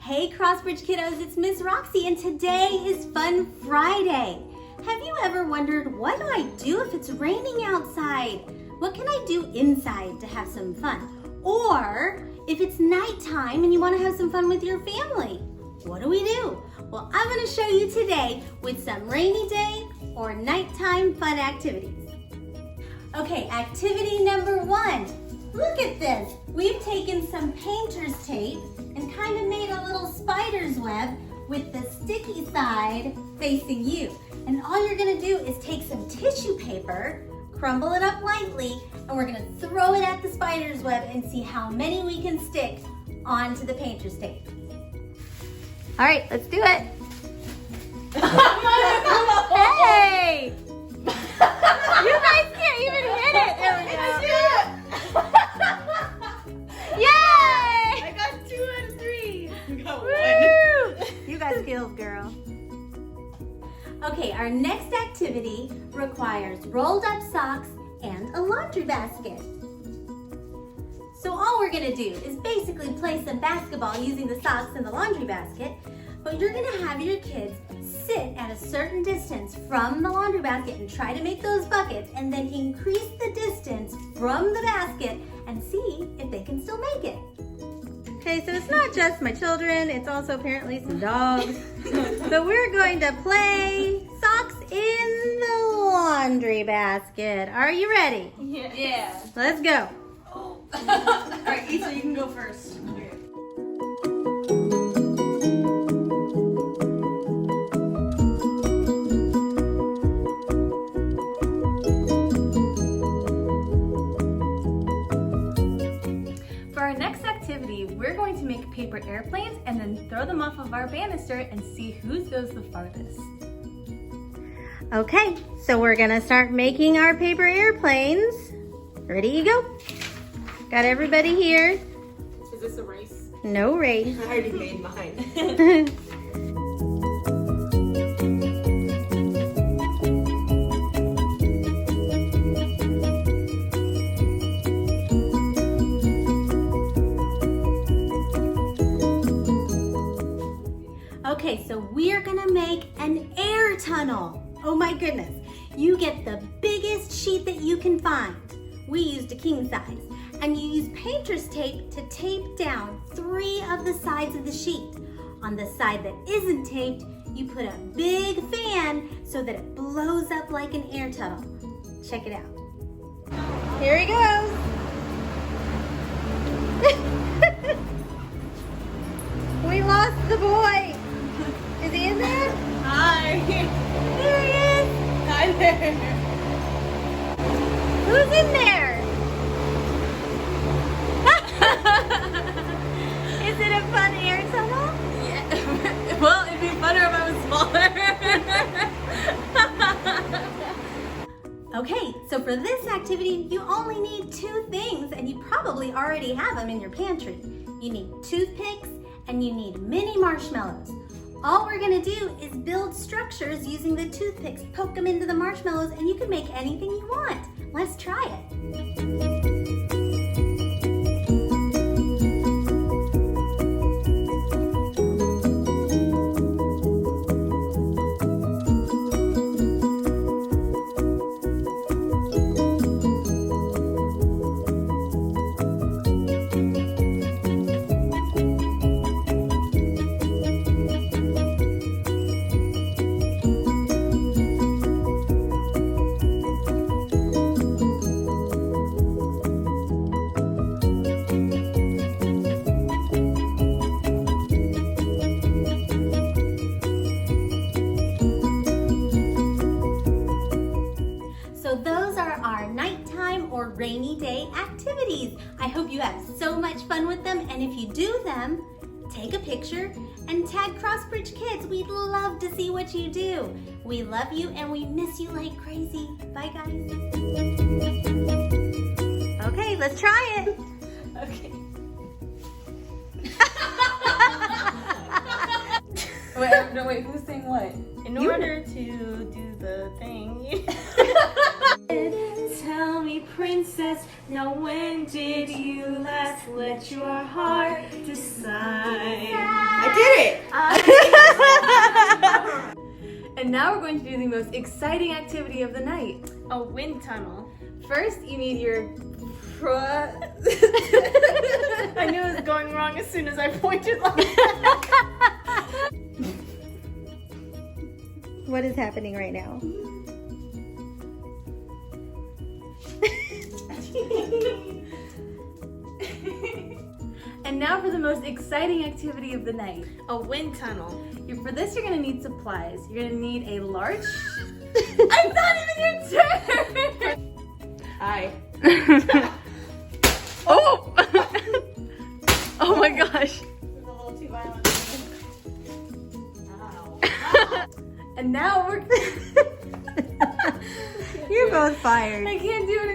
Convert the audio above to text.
Hey Crossbridge kiddos, it's Miss Roxy and today is Fun Friday. Have you ever wondered, what do I do if it's raining outside? What can I do inside to have some fun? Or if it's nighttime and you want to have some fun with your family, what do we do? Well, I'm going to show you today with some rainy day or nighttime fun activities. Okay, activity number 1. Look at this. We've taken some painter's tape and kind of made a little spider's web with the sticky side facing you. And all you're gonna do is take some tissue paper, crumble it up lightly, and we're gonna throw it at the spider's web and see how many we can stick onto the painter's tape. All right, let's do it. Hey! You guys can't even hit it. There we go. Yay! I got 2 out of 3. You got Woo! 1. You got skills, girl. Okay, our next activity requires rolled up socks and a laundry basket. So all we're gonna do is basically play some basketball using the socks and the laundry basket, but you're gonna have your kids sit at a certain distance from the laundry basket and try to make those buckets, and then increase the distance from the basket and see if they can still make it. Okay, so it's not just my children, it's also apparently some dogs. So we're going to play socks in the laundry basket. Are you ready? Yeah. Let's go. Oh. All right, Issa, you can go first. Okay. For our next activity, we're going to make paper airplanes and then throw them off of our banister and see whose goes the farthest. Okay, so we're gonna start making our paper airplanes. Ready, you go. Got everybody here. Is this a race? No race. I already made mine. Okay, so we're gonna make an air tunnel. Oh my goodness. You get the biggest sheet that you can find. We used a king size. And you use painter's tape to tape down 3 of the sides of the sheet. On the side that isn't taped, you put a big fan so that it blows up like an air tunnel. Check it out. Here he goes. We lost the boy. Is he in there? Hi. There he is. Hi there. Who's in there? Is it a fun air tunnel? Yeah. Well, it'd be funner if I was smaller. Okay, so for this activity, you only need 2 things, and you probably already have them in your pantry. You need toothpicks and you need mini marshmallows. All we're gonna do is build structures using the toothpicks, poke them into the marshmallows, and you can make anything you want. Let's try it. So those are our nighttime or rainy day activities. I hope you have so much fun with them, and if you do them, take a picture and tag Crossbridge Kids. We'd love to see what you do. We love you and we miss you like crazy. Bye guys. Okay, let's try it. Okay. Wait, who's saying what? In order to do the thing. Tell me, princess, now when did you last let your heart decide? I And now we're going to do the most exciting activity of the night. A wind tunnel. First, you need your I knew it was going wrong as soon as I pointed like What is happening right now? And now for the most exciting activity of the night. a wind tunnel. For this, you're gonna need supplies. You're gonna need a large. It's not even your turn. Hi. Oh! Oh my gosh. This is a little too violent for me. And now we're. You're both fired. I can't do it